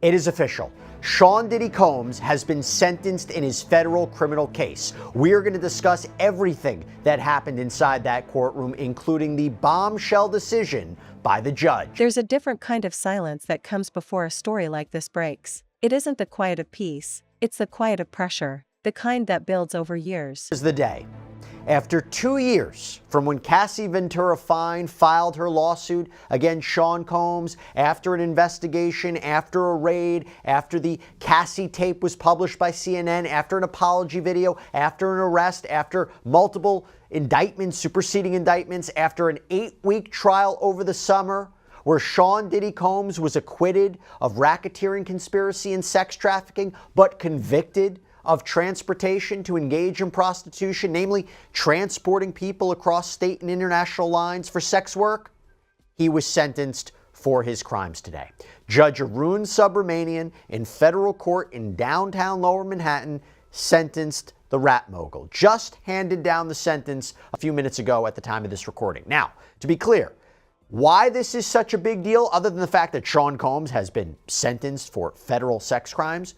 It is official. Sean Diddy Combs has been sentenced in his federal criminal case. We're going to discuss everything that happened inside that courtroom, including the bombshell decision by the judge. There's a different kind of silence that comes before a story like this breaks. It isn't the quiet of peace, it's the quiet of pressure, the kind that builds over years. This is the day. After 2 years from when Cassie Ventura Fine filed her lawsuit against Sean Combs, after an investigation, after a raid, after the Cassie tape was published by CNN, after an apology video, after an arrest, after multiple indictments, superseding indictments, after an 8-week trial over the summer, where Sean Diddy Combs was acquitted of racketeering conspiracy and sex trafficking, but convicted of transportation to engage in prostitution, namely transporting people across state and international lines for sex work, he was sentenced for his crimes today. Judge Arun Subramanian in federal court in downtown Lower Manhattan sentenced the rap mogul. Just handed down the sentence a few minutes ago at the time of this recording. Now, to be clear, why this is such a big deal, other than the fact that Sean Combs has been sentenced for federal sex crimes,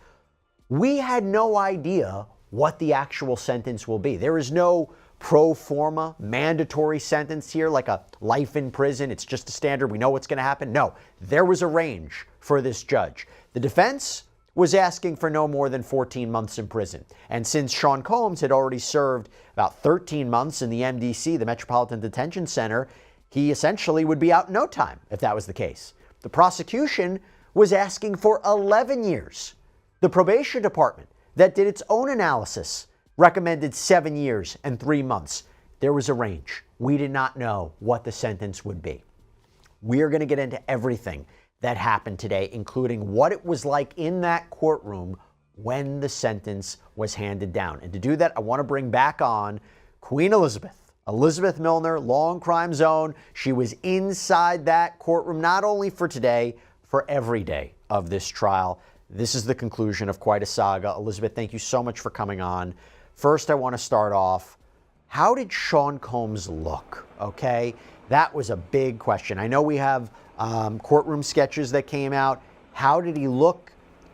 we had no idea what the actual sentence will be. There is no pro forma mandatory sentence here, like a life in prison. It's just a standard. We know what's going to happen. No, there was a range for this judge. The defense was asking for no more than 14 months in prison. And since Sean Combs had already served about 13 months in the MDC, the Metropolitan Detention Center, he essentially would be out in no time if that was the case. The prosecution was asking for 11 years. The probation department that did its own analysis recommended 7 years and 3 months. There was a range. We did not know what the sentence would be. We are going to get into everything that happened today, including what it was like in that courtroom when the sentence was handed down. And to do that, I want to bring back on Queen Elizabeth Milner, Long Crime Zone. She was inside that courtroom not only for today, for every day of this trial. This is the conclusion of quite a saga. Elizabeth, thank you so much for coming on. First, I want to start off, how did Sean Combs look? Okay, that was a big question. I know we have courtroom sketches that came out. How did he look?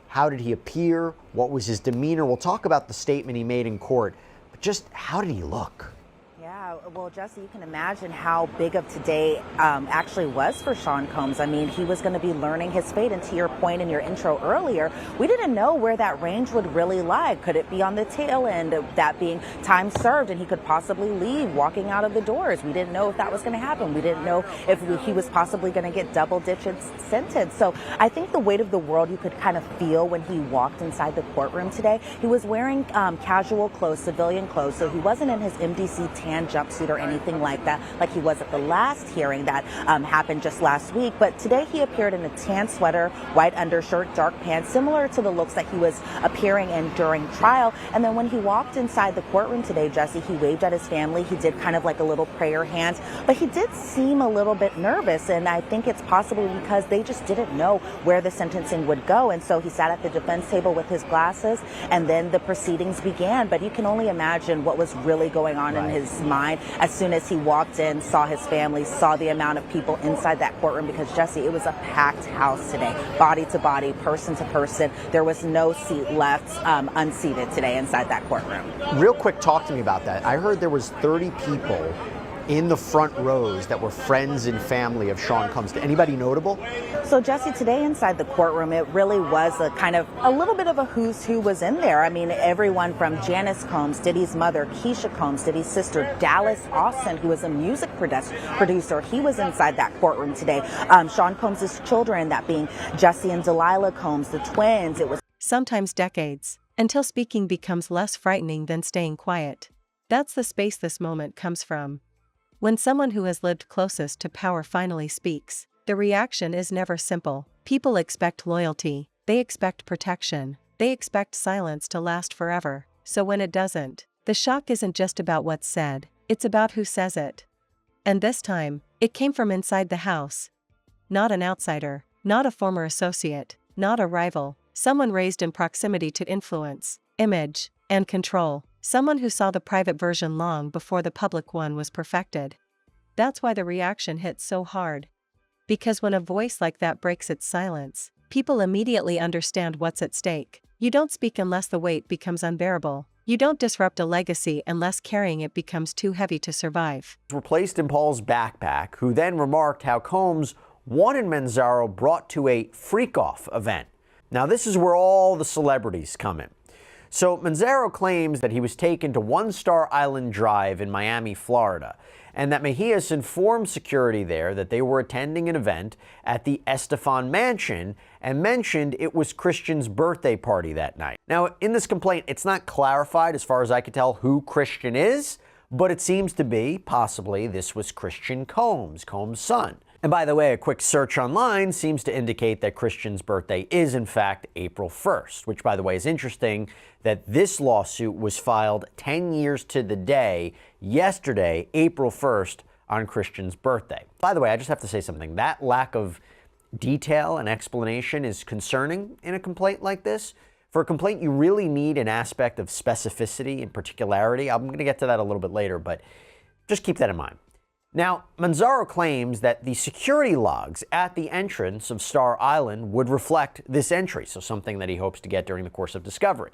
How did he appear? What was his demeanor? We'll talk about the statement he made in court, but just how did he look? Yeah, well, Jesse, you can imagine how big of today actually was for Sean Combs. I mean, he was going to be learning his fate. And to your point in your intro earlier, we didn't know where that range would really lie. Could it be on the tail end of that being time served and he could possibly leave walking out of the doors? We didn't know if that was going to happen. We didn't know if he was possibly going to get double-digit sentence. So I think the weight of the world you could kind of feel when he walked inside the courtroom today. He was wearing casual clothes, civilian clothes, so he wasn't in his MDC tan jumpsuit or anything like that, like he was at the last hearing that happened just last week. But today he appeared in a tan sweater, white undershirt, dark pants, similar to the looks that he was appearing in during trial. And then when he walked inside the courtroom today, Jesse, he waved at his family. He did kind of like a little prayer hand, but he did seem a little bit nervous. And I think it's possibly because they just didn't know where the sentencing would go. And so he sat at the defense table with his glasses, and then the proceedings began. But you can only imagine what was really going on in his mind as soon as he walked in, saw his family, saw the amount of people inside that courtroom, because Jesse, it was a packed house today, body to body, person to person. There was no seat left unseated today inside that courtroom. Real quick, talk to me about that. I heard there was 30 people in the front rows that were friends and family of Sean Combs. Anybody notable? So Jesse, today inside the courtroom, it really was a kind of a little bit of a who's who was in there. I mean, everyone from Janice Combs, Diddy's mother, Keisha Combs, Diddy's sister, Dallas Austin, who was a music producer. He was inside that courtroom today. Sean Combs' children, that being Jesse and Delilah Combs, the twins. It was sometimes decades, until speaking becomes less frightening than staying quiet. That's the space this moment comes from. When someone who has lived closest to power finally speaks, the reaction is never simple. People expect loyalty, they expect protection, they expect silence to last forever. So when it doesn't, the shock isn't just about what's said, it's about who says it. And this time, it came from inside the house. Not an outsider, not a former associate, not a rival, someone raised in proximity to influence, image, and control. Someone who saw the private version long before the public one was perfected. That's why the reaction hit so hard. Because when a voice like that breaks its silence, People immediately understand what's at stake. You don't speak unless the weight becomes unbearable. You don't disrupt a legacy unless carrying it becomes too heavy to survive. Were placed in Paul's backpack, who then remarked how Combs wanted Manzaro brought to a freak-off event. Now, this is where all the celebrities come in. So Manzaro claims that he was taken to One Star Island Drive in Miami, Florida, and that Mejias informed security there that they were attending an event at the Estefan Mansion and mentioned it was Christian's birthday party that night. Now, in this complaint, it's not clarified, as far as I could tell, who Christian is, but it seems to be, possibly, this was Christian Combs, Combs' son. And by the way, a quick search online seems to indicate that Christian's birthday is, in fact, April 1st, which, by the way, is interesting that this lawsuit was filed 10 years to the day, yesterday, April 1st, on Christian's birthday. By the way, I just have to say something. That lack of detail and explanation is concerning in a complaint like this. For a complaint, you really need an aspect of specificity and particularity. I'm going to get to that a little bit later, but just keep that in mind. Now, Manzaro claims that the security logs at the entrance of Star Island would reflect this entry, so something that he hopes to get during the course of discovery.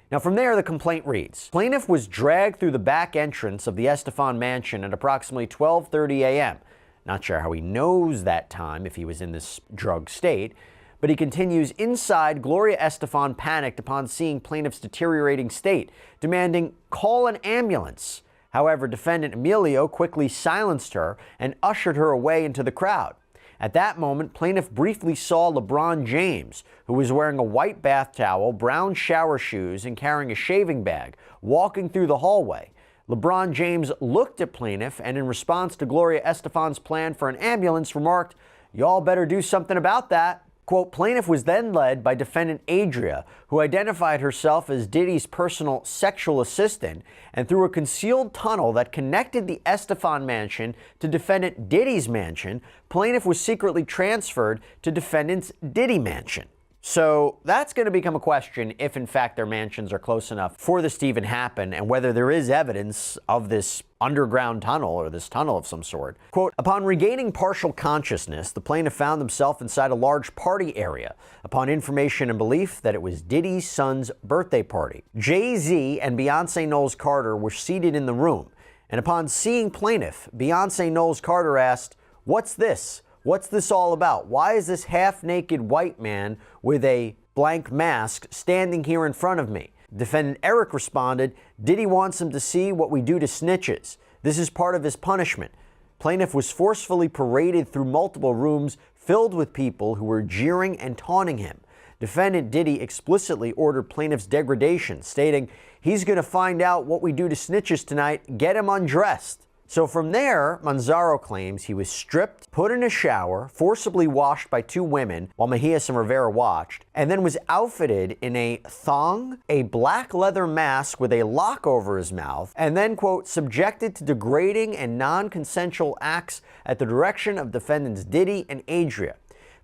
Now, from there, the complaint reads, plaintiff was dragged through the back entrance of the Estefan Mansion at approximately 12:30 a.m. Not sure how he knows that time if he was in this drugged state, but he continues, inside, Gloria Estefan panicked upon seeing plaintiff's deteriorating state, demanding, call an ambulance. However, defendant Emilio quickly silenced her and ushered her away into the crowd. At that moment, plaintiff briefly saw LeBron James, who was wearing a white bath towel, brown shower shoes, and carrying a shaving bag, walking through the hallway. LeBron James looked at plaintiff and, in response to Gloria Estefan's plan for an ambulance, remarked, "Y'all better do something about that." Quote, plaintiff was then led by defendant Adria, who identified herself as Diddy's personal sexual assistant, and through a concealed tunnel that connected the Estefan Mansion to defendant Diddy's mansion, plaintiff was secretly transferred to defendant's Diddy mansion. So that's going to become a question if, in fact, their mansions are close enough for this to even happen, and whether there is evidence of this underground tunnel or this tunnel of some sort. Quote, upon regaining partial consciousness, the plaintiff found himself inside a large party area upon information and belief that it was Diddy's son's birthday party. Jay-Z and Beyonce Knowles Carter were seated in the room, and upon seeing plaintiff, Beyonce Knowles Carter asked, "What's this? What's this all about? Why is this half-naked white man with a blank mask standing here in front of me?" Defendant Eric responded, "Diddy wants him to see what we do to snitches. This is part of his punishment." Plaintiff was forcefully paraded through multiple rooms filled with people who were jeering and taunting him. Defendant Diddy explicitly ordered plaintiff's degradation, stating, "He's going to find out what we do to snitches tonight. Get him undressed." So from there, Manzaro claims he was stripped, put in a shower, forcibly washed by two women while Mejias and Rivera watched, and then was outfitted in a thong, a black leather mask with a lock over his mouth, and then, quote, subjected to degrading and non-consensual acts at the direction of defendants Diddy and Adria.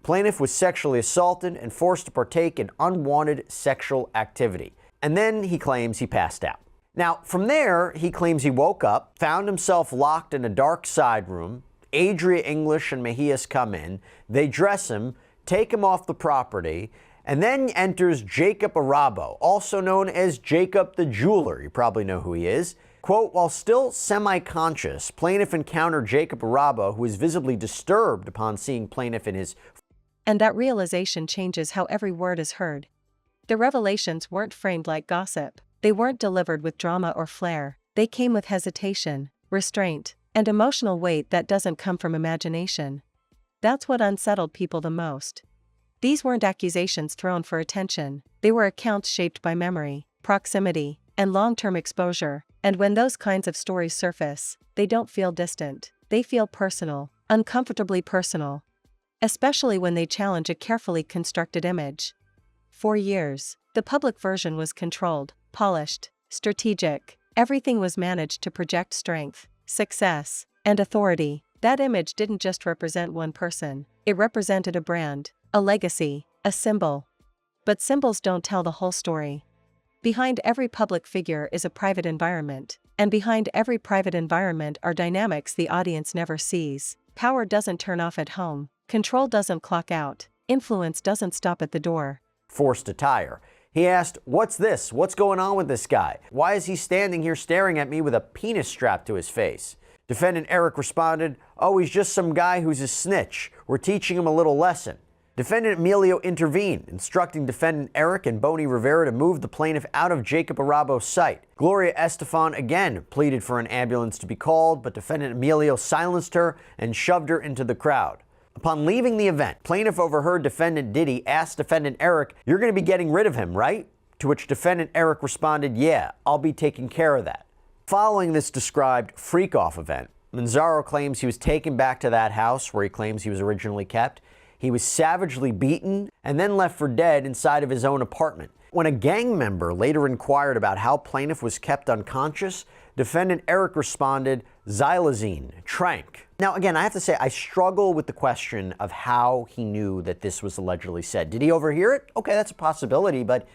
Plaintiff was sexually assaulted and forced to partake in unwanted sexual activity. And then he claims he passed out. Now, from there, he claims he woke up, found himself locked in a dark side room. Adria English and Mejias come in. They dress him, take him off the property, and then enters Jacob Arabo, also known as Jacob the Jeweler. You probably know who he is. Quote, while still semi-conscious, plaintiff encountered Jacob Arabo, who is visibly disturbed upon seeing plaintiff in his... And that realization changes how every word is heard. The revelations weren't framed like gossip. They weren't delivered with drama or flair. They came with hesitation, restraint, and emotional weight that doesn't come from imagination. That's what unsettled people the most. These weren't accusations thrown for attention. They were accounts shaped by memory, proximity, and long-term exposure. And when those kinds of stories surface, they don't feel distant. They feel personal, uncomfortably personal. Especially when they challenge a carefully constructed image. For years, the public version was controlled, polished, strategic. Everything was managed to project strength, success, and authority. That image didn't just represent one person. It represented a brand, a legacy, a symbol. But symbols don't tell the whole story. Behind every public figure is a private environment, and behind every private environment are dynamics the audience never sees. Power doesn't turn off at home. Control doesn't clock out. Influence doesn't stop at the door. Forced to tire. He asked, "What's this? What's going on with this guy? Why is he standing here staring at me with a penis strapped to his face?" Defendant Eric responded, "Oh, he's just some guy who's a snitch. We're teaching him a little lesson." Defendant Emilio intervened, instructing Defendant Eric and Bonnie Rivera to move the plaintiff out of Jacob Arabo's sight. Gloria Estefan again pleaded for an ambulance to be called, but Defendant Emilio silenced her and shoved her into the crowd. Upon leaving the event, plaintiff overheard Defendant Diddy ask Defendant Eric, "You're going to be getting rid of him, right?" To which Defendant Eric responded, "Yeah, I'll be taking care of that." Following this described freak-off event, Manzaro claims he was taken back to that house where he claims he was originally kept. He was savagely beaten and then left for dead inside of his own apartment. When a gang member later inquired about how plaintiff was kept unconscious, Defendant Eric responded, "Xylazine, trank." Now, again, I have to say, I struggle with the question of how he knew that this was allegedly said. Did he overhear it? Okay, that's a possibility, but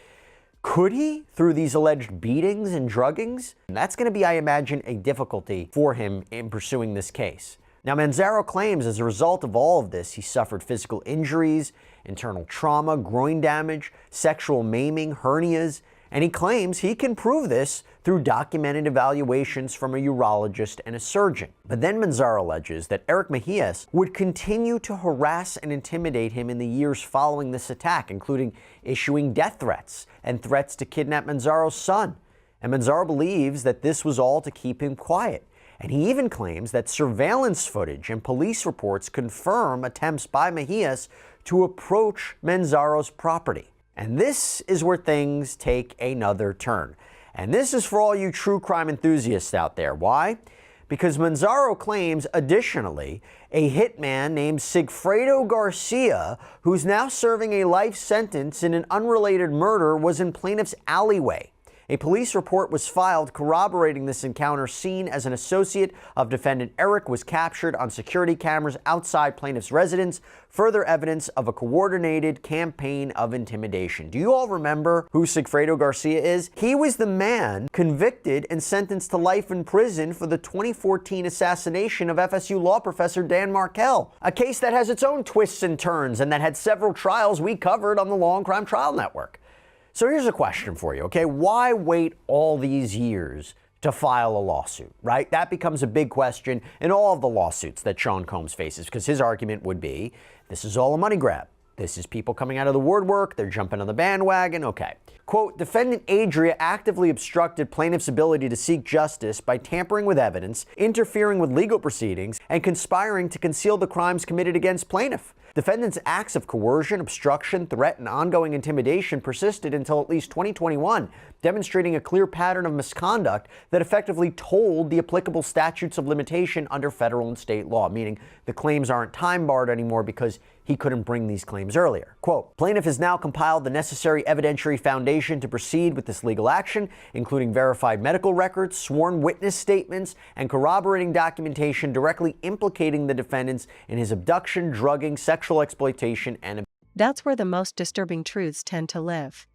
could he, through these alleged beatings and druggings? That's going to be, I imagine, a difficulty for him in pursuing this case. Now, Manzaro claims as a result of all of this, he suffered physical injuries, internal trauma, groin damage, sexual maiming, hernias, and he claims he can prove this through documented evaluations from a urologist and a surgeon. But then Manzaro alleges that Eric Mejias would continue to harass and intimidate him in the years following this attack, including issuing death threats and threats to kidnap Manzaro's son. And Manzaro believes that this was all to keep him quiet. And he even claims that surveillance footage and police reports confirm attempts by Mejias to approach Manzaro's property. And this is where things take another turn. And this is for all you true crime enthusiasts out there. Why? Because Manzaro claims, additionally, a hitman named Sigfredo Garcia, who's now serving a life sentence in an unrelated murder, was in plaintiff's alleyway. A police report was filed corroborating this encounter, seen as an associate of Defendant Eric was captured on security cameras outside plaintiff's residence, further evidence of a coordinated campaign of intimidation. Do you all remember who Sigfredo Garcia is? He was the man convicted and sentenced to life in prison for the 2014 assassination of FSU law professor Dan Markel, a case that has its own twists and turns and that had several trials we covered on the Law and Crime Trial Network. So here's a question for you, okay? Why wait all these years to file a lawsuit, right? That becomes a big question in all of the lawsuits that Sean Combs faces, because his argument would be, this is all a money grab. This is people coming out of the woodwork, they're jumping on the bandwagon, okay. Quote, Defendant Adria actively obstructed plaintiff's ability to seek justice by tampering with evidence, interfering with legal proceedings, and conspiring to conceal the crimes committed against plaintiff. Defendant's acts of coercion, obstruction, threat, and ongoing intimidation persisted until at least 2021, demonstrating a clear pattern of misconduct that effectively told the applicable statutes of limitation under federal and state law, meaning the claims aren't time-barred anymore because he couldn't bring these claims earlier. Quote, plaintiff has now compiled the necessary evidentiary foundation to proceed with this legal action, including verified medical records, sworn witness statements, and corroborating documentation directly implicating the defendants in his abduction, drugging, sexual exploitation, and That's where the most disturbing truths tend to live.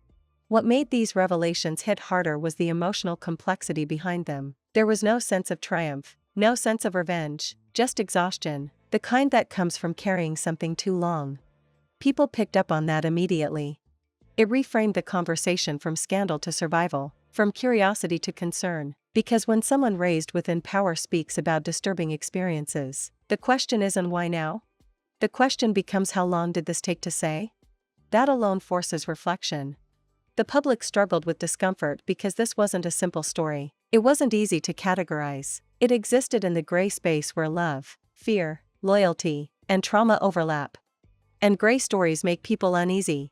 What made these revelations hit harder was the emotional complexity behind them. There was no sense of triumph, no sense of revenge, just exhaustion, the kind that comes from carrying something too long. People picked up on that immediately. It reframed the conversation from scandal to survival, from curiosity to concern, because when someone raised within power speaks about disturbing experiences, the question isn't why now? The question becomes how long did this take to say? That alone forces reflection. The public struggled with discomfort because this wasn't a simple story. It wasn't easy to categorize. It existed in the gray space where love, fear, loyalty, and trauma overlap. And gray stories make people uneasy.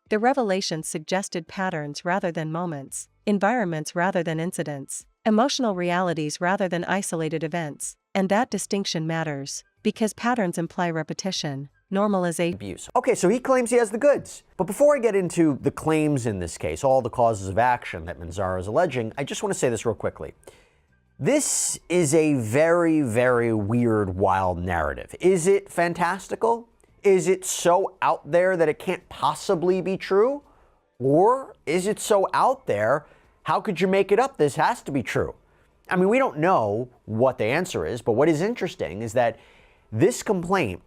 The revelations suggested patterns rather than moments, environments rather than incidents, emotional realities rather than isolated events. And that distinction matters, because patterns imply repetition, normalization. Abuse. Okay, so he claims he has the goods. But before I get into the claims in this case, all the causes of action that Manzaro is alleging, I just want to say this real quickly. This is a very, very weird, wild narrative. Is it fantastical? Is it so out there that it can't possibly be true? Or is it so out there, how could you make it up? This has to be true. I mean, we don't know what the answer is, but what is interesting is that this complaint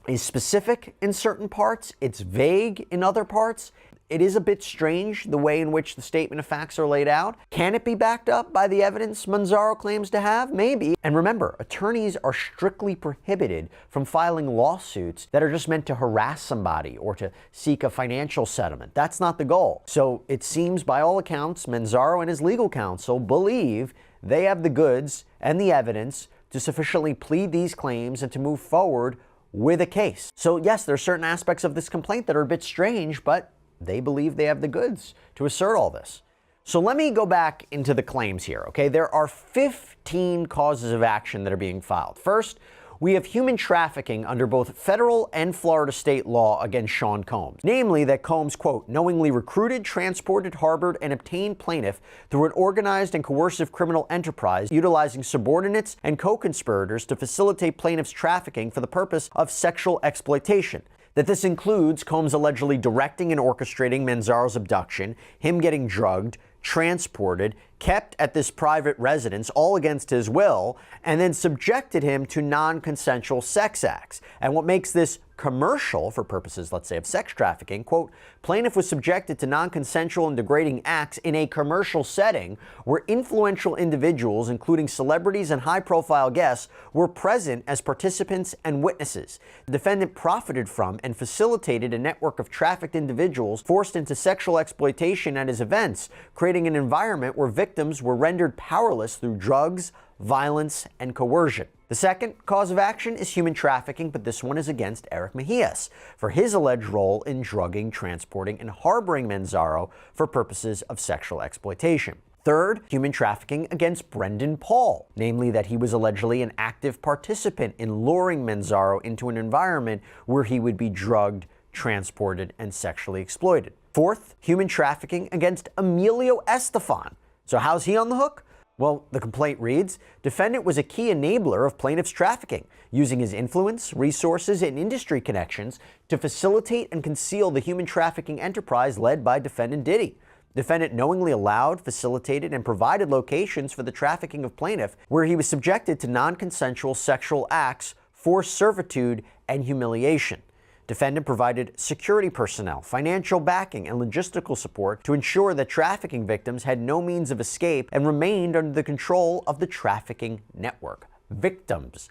is specific in certain parts, it's vague in other parts. It is a bit strange the way in which the statement of facts are laid out. Can it be backed up by the evidence Manzaro claims to have? Maybe. And remember, attorneys are strictly prohibited from filing lawsuits that are just meant to harass somebody or to seek a financial settlement. That's not the goal. So it seems by all accounts, Manzaro and his legal counsel believe they have the goods and the evidence to sufficiently plead these claims and to move forward with a case. So yes, there are certain aspects of this complaint that are a bit strange, but they believe they have the goods to assert all this. So let me go back into the claims here, okay? There are 15 causes of action that are being filed. First, we have human trafficking under both federal and Florida state law against Sean Combs. Namely, that Combs, quote, knowingly recruited, transported, harbored, and obtained plaintiff through an organized and coercive criminal enterprise utilizing subordinates and co-conspirators to facilitate plaintiff's trafficking for the purpose of sexual exploitation. That this includes Combs allegedly directing and orchestrating Manzaro's abduction, him getting drugged, transported, kept at this private residence, all against his will, and then subjected him to non-consensual sex acts. And what makes this commercial for purposes, let's say, of sex trafficking, quote, plaintiff was subjected to non-consensual and degrading acts in a commercial setting where influential individuals, including celebrities and high-profile guests, were present as participants and witnesses. The defendant profited from and facilitated a network of trafficked individuals forced into sexual exploitation at his events, creating an environment where victims were rendered powerless through drugs, violence, and coercion. The second cause of action is human trafficking, but this one is against Eric Mejias for his alleged role in drugging, transporting, and harboring Manzaro for purposes of sexual exploitation. Third, human trafficking against Brendan Paul, namely that he was allegedly an active participant in luring Manzaro into an environment where he would be drugged, transported, and sexually exploited. Fourth, human trafficking against Emilio Estefan. So how's he on the hook? Well, the complaint reads, defendant was a key enabler of plaintiff's trafficking, using his influence, resources, and industry connections to facilitate and conceal the human trafficking enterprise led by defendant Diddy. Defendant knowingly allowed, facilitated, and provided locations for the trafficking of plaintiff where he was subjected to non-consensual sexual acts, forced servitude, and humiliation. Defendant provided security personnel, financial backing, and logistical support to ensure that trafficking victims had no means of escape and remained under the control of the trafficking network. Victims,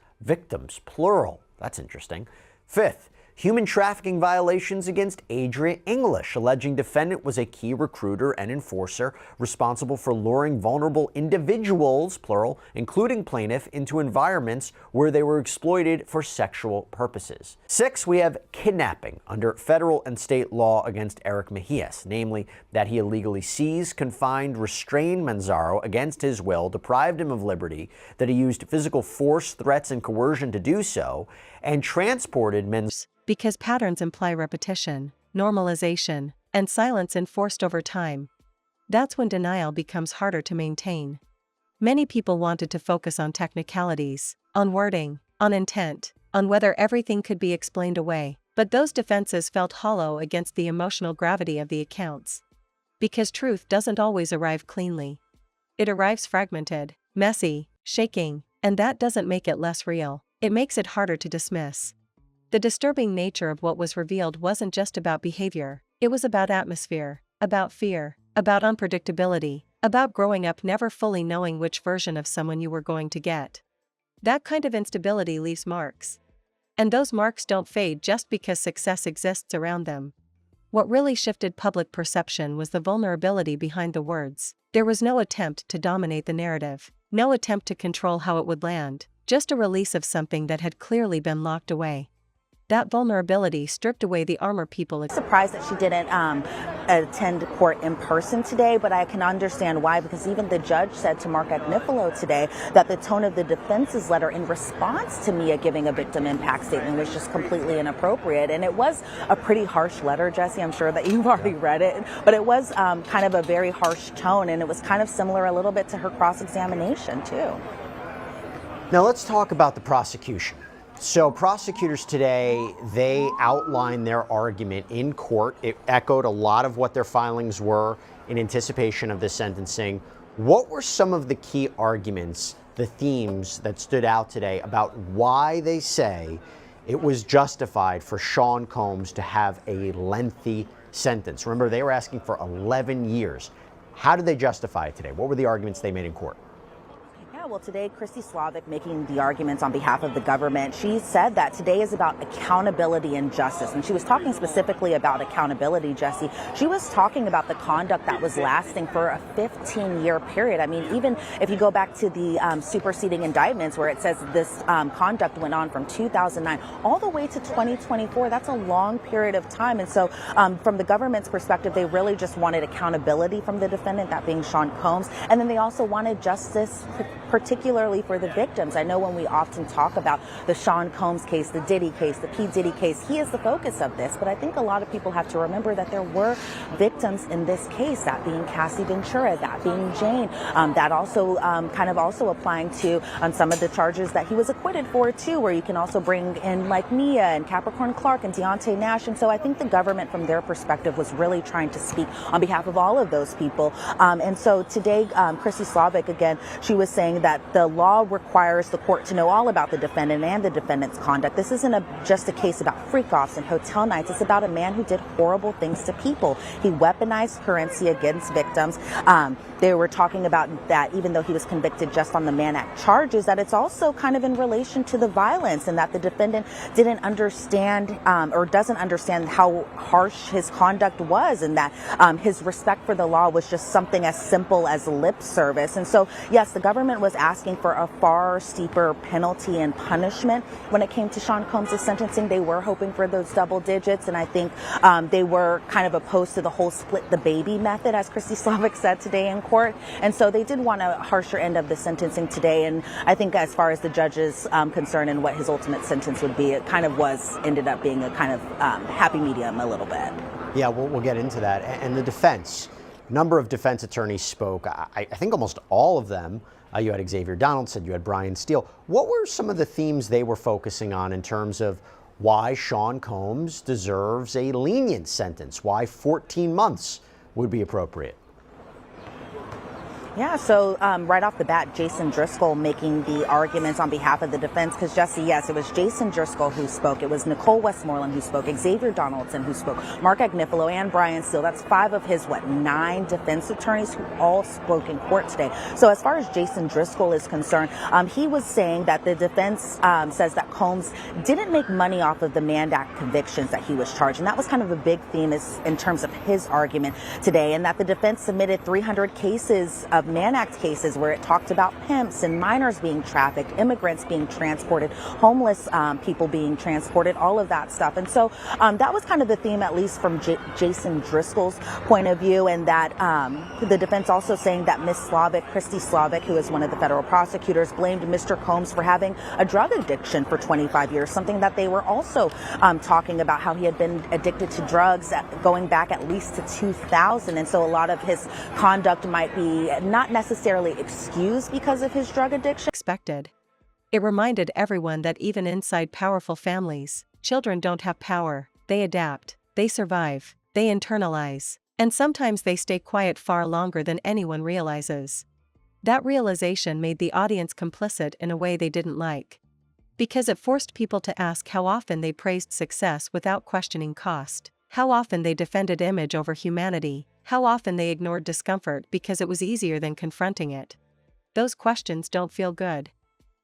plural. That's interesting. Fifth, human trafficking violations against Adria English, alleging defendant was a key recruiter and enforcer responsible for luring vulnerable individuals, plural, including plaintiff, into environments where they were exploited for sexual purposes. Six, we have kidnapping under federal and state law against Eric Mejias, namely that he illegally seized, confined, restrained Manzaro against his will, deprived him of liberty, that he used physical force, threats, and coercion to do so, and transported Manzaro. Because patterns imply repetition, normalization, and silence enforced over time. That's when denial becomes harder to maintain. Many people wanted to focus on technicalities, on wording, on intent, on whether everything could be explained away, but those defenses felt hollow against the emotional gravity of the accounts. Because truth doesn't always arrive cleanly. It arrives fragmented, messy, shaking, and that doesn't make it less real. It makes it harder to dismiss. The disturbing nature of what was revealed wasn't just about behavior, it was about atmosphere, about fear, about unpredictability, about growing up never fully knowing which version of someone you were going to get. That kind of instability leaves marks. And those marks don't fade just because success exists around them. What really shifted public perception was the vulnerability behind the words. There was no attempt to dominate the narrative, no attempt to control how it would land, just a release of something that had clearly been locked away. That vulnerability stripped away the armor people. I'm surprised that she didn't attend court in person today, but I can understand why, because even the judge said to Mark Agnifilo today that the tone of the defense's letter in response to Mia giving a victim impact statement was just completely inappropriate. And it was a pretty harsh letter, Jesse. I'm sure that you've already read it, but it was kind of a very harsh tone, and it was kind of similar a little bit to her cross-examination too. Now let's talk about the prosecution. So prosecutors today, they outlined their argument in court. It echoed a lot of what their filings were in anticipation of this sentencing. What were some of the key arguments, the themes that stood out today about why they say it was justified for Sean Combs to have a lengthy sentence. Remember, they were asking for 11 years. How did they justify it today? What were the arguments they made in court? Yeah, well, today, Christy Slavic making the arguments on behalf of the government, she said that today is about accountability and justice. And she was talking specifically about accountability, Jesse. She was talking about the conduct that was lasting for a 15-year period. I mean, even if you go back to the superseding indictments where it says this conduct went on from 2009 all the way to 2024, that's a long period of time. And so from the government's perspective, they really just wanted accountability from the defendant, that being Sean Combs. And then they also wanted justice, particularly for the victims. I know when we often talk about the Sean Combs case, the Diddy case, the P. Diddy case, he is the focus of this. But I think a lot of people have to remember that there were victims in this case, that being Cassie Ventura, that being Jane, that also kind of also applying to some of the charges that he was acquitted for too, where you can also bring in like Mia and Capricorn Clark and Deontay Nash. And so I think the government from their perspective was really trying to speak on behalf of all of those people. And so today, Christy Slavic, again, she was saying that the law requires the court to know all about the defendant and the defendant's conduct. This isn't just a case about freak-offs and hotel nights. It's about a man who did horrible things to people. He weaponized currency against victims. They were talking about that even though he was convicted just on the Mann Act charges, that it's also kind of in relation to the violence, and that the defendant didn't understand or doesn't understand how harsh his conduct was, and that his respect for the law was just something as simple as lip service. And so, yes, the government was asking for a far steeper penalty and punishment when it came to Sean Combs' sentencing. They were hoping for those double digits, and I think they were kind of opposed to the whole split the baby method, as Christy Slavic said today in court. And so they did want a harsher end of the sentencing today. And I think as far as the judge's concern and what his ultimate sentence would be, it kind of ended up being a kind of happy medium a little bit. Yeah, we'll get into that. And the defense, number of defense attorneys spoke. I think almost all of them. You had Xavier Donaldson, you had Brian Steele. What were some of the themes they were focusing on in terms of why Sean Combs deserves a lenient sentence, why 14 months would be appropriate? Yeah, so right off the bat, Jason Driscoll making the arguments on behalf of the defense, because Jesse, yes, it was Jason Driscoll who spoke. It was Nicole Westmoreland who spoke, Xavier Donaldson who spoke, Mark Agnifilo and Brian Steele. That's 5 of his, 9 defense attorneys who all spoke in court today. So as far as Jason Driscoll is concerned, he was saying that the defense says that Combs didn't make money off of the Mann Act convictions that he was charged. And that was kind of a big theme in terms of his argument today, and that the defense submitted 300 cases of Mann Act cases where it talked about pimps and minors being trafficked, immigrants being transported, homeless people being transported, all of that stuff. And so that was kind of the theme, at least from Jason Driscoll's point of view, and that the defense also saying that Ms. Slavic, Christy Slavic, who is one of the federal prosecutors, blamed Mr. Combs for having a drug addiction for 25 years, something that they were also talking about, how he had been addicted to drugs going back at least to 2000. And so a lot of his conduct might be not necessarily excused because of his drug addiction. Expected. It reminded everyone that even inside powerful families, children don't have power. They adapt, they survive, they internalize, and sometimes they stay quiet far longer than anyone realizes. That realization made the audience complicit in a way they didn't like, because it forced people to ask how often they praised success without questioning cost, how often they defended image over humanity, how often they ignored discomfort because it was easier than confronting it. Those questions don't feel good.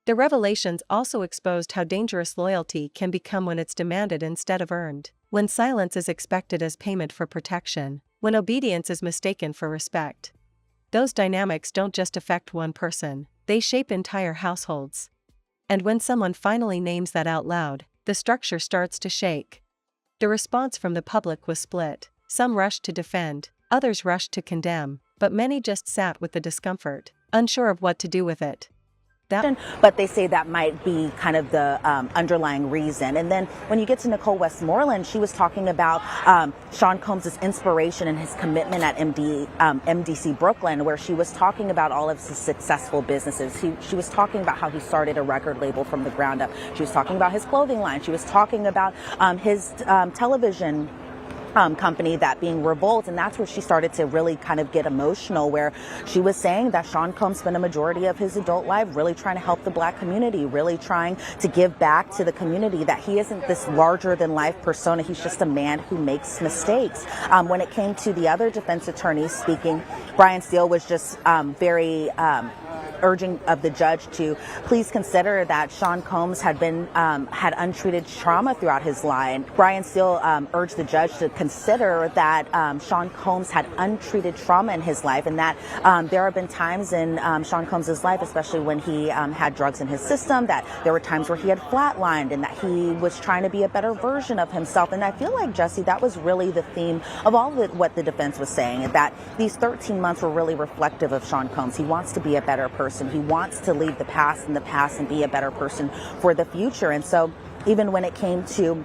The revelations also exposed how dangerous loyalty can become when it's demanded instead of earned, when silence is expected as payment for protection, when obedience is mistaken for respect. Those dynamics don't just affect one person, they shape entire households. And when someone finally names that out loud, the structure starts to shake. The response from the public was split. Some rushed to defend, others rushed to condemn, but many just sat with the discomfort, unsure of what to do with it. But they say that might be kind of the underlying reason. And then when you get to Nicole Westmoreland, she was talking about Sean Combs' inspiration and his commitment at MDC Brooklyn, where she was talking about all of his successful businesses. She was talking about how he started a record label from the ground up. She was talking about his clothing line. She was talking about his television company, that being Revolt, and that's where she started to really kind of get emotional, where she was saying that Sean Combs spent a majority of his adult life really trying to help the Black community, really trying to give back to the community, that he isn't this larger than life persona, he's just a man who makes mistakes. When it came to the other defense attorneys speaking, Brian Steele was just very urging of the judge to please consider that Sean Combs had untreated trauma throughout his life. Brian Steele urged the judge to consider that Sean Combs had untreated trauma in his life, and that there have been times in Sean Combs' life, especially when he had drugs in his system, that there were times where he had flatlined and that he was trying to be a better version of himself. And I feel like, Jesse, that was really the theme of all of what the defense was saying, that these 13 months were really reflective of Sean Combs. He wants to be a better person. He wants to leave the past in the past and be a better person for the future. And so even when it came to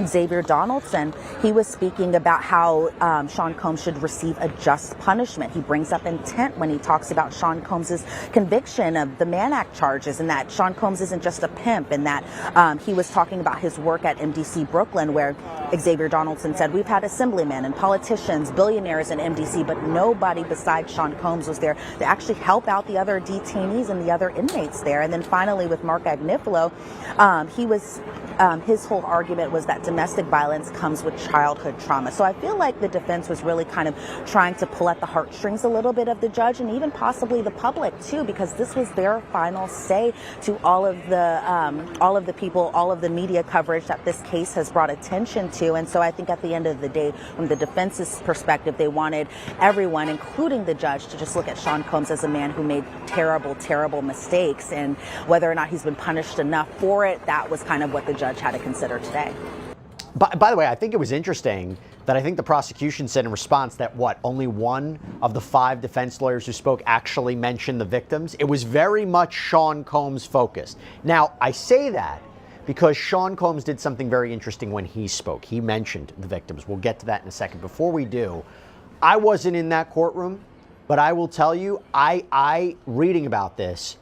Xavier Donaldson, he was speaking about how Sean Combs should receive a just punishment. He brings up intent when he talks about Sean Combs' conviction of the Mann Act charges, and that Sean Combs isn't just a pimp, and that he was talking about his work at MDC Brooklyn, where Xavier Donaldson said, we've had assemblymen and politicians, billionaires in MDC, but nobody besides Sean Combs was there to actually help out the other detainees and the other inmates there. And then finally with Mark Agnifilo, his whole argument was that domestic violence comes with childhood trauma. So I feel like the defense was really kind of trying to pull at the heartstrings a little bit of the judge, and even possibly the public too, because this was their final say to all of the people, all of the media coverage that this case has brought attention to. And so I think at the end of the day, from the defense's perspective, they wanted everyone, including the judge, to just look at Sean Combs as a man who made terrible, terrible mistakes, and whether or not he's been punished enough for it, that was kind of what the judge had to consider today. By the way, I think it was interesting that I think the prosecution said in response that only one of the 5 defense lawyers who spoke actually mentioned the victims. It was very much Sean Combs focused. Now, I say that because Sean Combs did something very interesting when he spoke. He mentioned the victims. We'll get to that in a second. Before we do, I wasn't in that courtroom, but I will tell you, I reading about this,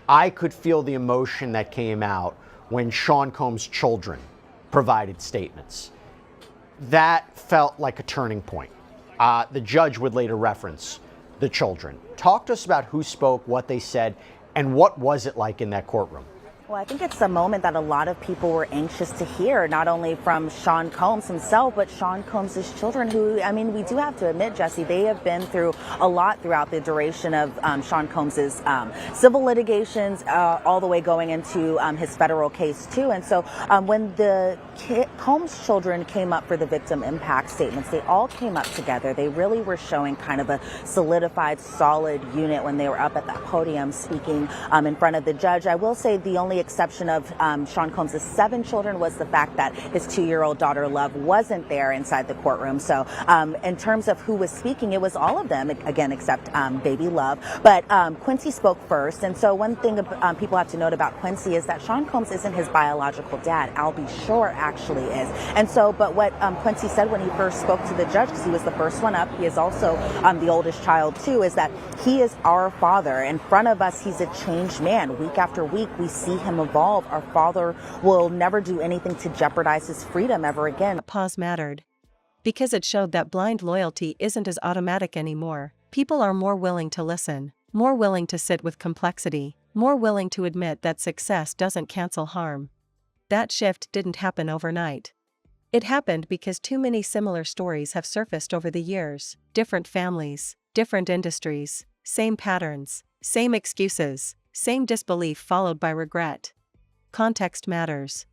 I could feel the emotion that came out when Sean Combs' children provided statements. That felt like a turning point. The judge would later reference the children. Talk to us about who spoke, what they said, and what was it like in that courtroom? Well, I think it's a moment that a lot of people were anxious to hear, not only from Sean Combs himself, but Sean Combs' children, who, I mean, we do have to admit, Jesse, they have been through a lot throughout the duration of Sean Combs' civil litigations, all the way going into his federal case, too. And so when the Combs children came up for the victim impact statements, they all came up together. They really were showing kind of a solidified, solid unit when they were up at that podium speaking in front of the judge. I will say the only exception of Sean Combs' 7 children was the fact that his 2-year-old daughter, Love, wasn't there inside the courtroom. So in terms of who was speaking, it was all of them, again, except baby Love. But Quincy spoke first. And so one thing people have to note about Quincy is that Sean Combs isn't his biological dad. Albie Shore actually is. And so, but what Quincy said when he first spoke to the judge, because he was the first one up, he is also the oldest child too, is that he is our father. In front of us, he's a changed man. Week after week, we see him evolve. Our father will never do anything to jeopardize his freedom ever again. Pause mattered, because it showed that blind loyalty isn't as automatic anymore. People are more willing to listen, more willing to sit with complexity, more willing to admit that success doesn't cancel harm. That shift didn't happen overnight. It happened because too many similar stories have surfaced over the years. Different families, different industries, same patterns, same excuses, same disbelief followed by regret. Context matters.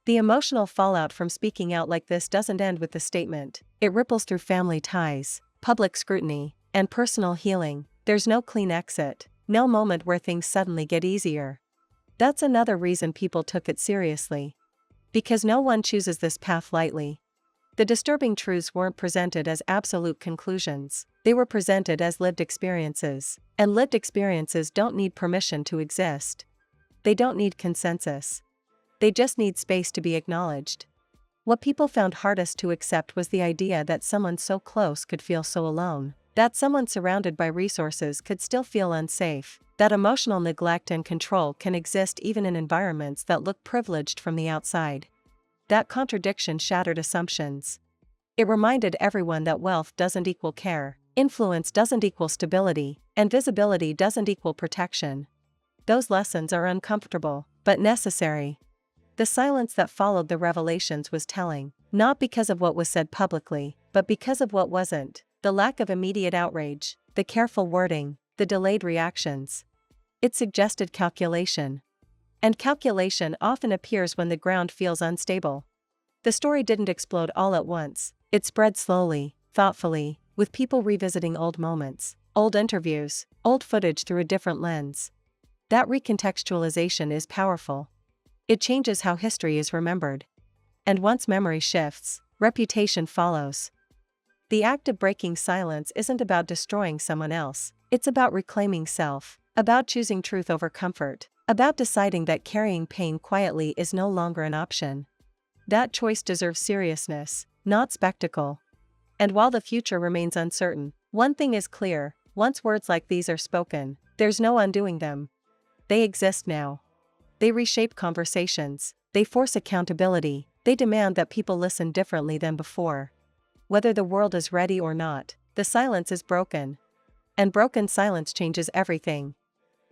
The emotional fallout from speaking out like this doesn't end with the statement. It ripples through family ties, public scrutiny, and personal healing. There's no clean exit, no moment where things suddenly get easier. That's another reason people took it seriously. Because no one chooses this path lightly. The disturbing truths weren't presented as absolute conclusions. They were presented as lived experiences. And lived experiences don't need permission to exist. They don't need consensus. They just need space to be acknowledged. What people found hardest to accept was the idea that someone so close could feel so alone. That someone surrounded by resources could still feel unsafe. That emotional neglect and control can exist even in environments that look privileged from the outside. That contradiction shattered assumptions. It reminded everyone that wealth doesn't equal care, influence doesn't equal stability, and visibility doesn't equal protection. Those lessons are uncomfortable, but necessary. The silence that followed the revelations was telling, not because of what was said publicly, but because of what wasn't. The lack of immediate outrage, the careful wording, the delayed reactions. It suggested calculation. And calculation often appears when the ground feels unstable. The story didn't explode all at once. It spread slowly, thoughtfully, with people revisiting old moments, old interviews, old footage through a different lens. That recontextualization is powerful. It changes how history is remembered. And once memory shifts, reputation follows. The act of breaking silence isn't about destroying someone else, it's about reclaiming self, about choosing truth over comfort, about deciding that carrying pain quietly is no longer an option. That choice deserves seriousness, not spectacle. And while the future remains uncertain, one thing is clear: once words like these are spoken, there's no undoing them. They exist now. They reshape conversations, they force accountability, they demand that people listen differently than before. Whether the world is ready or not, the silence is broken. And broken silence changes everything.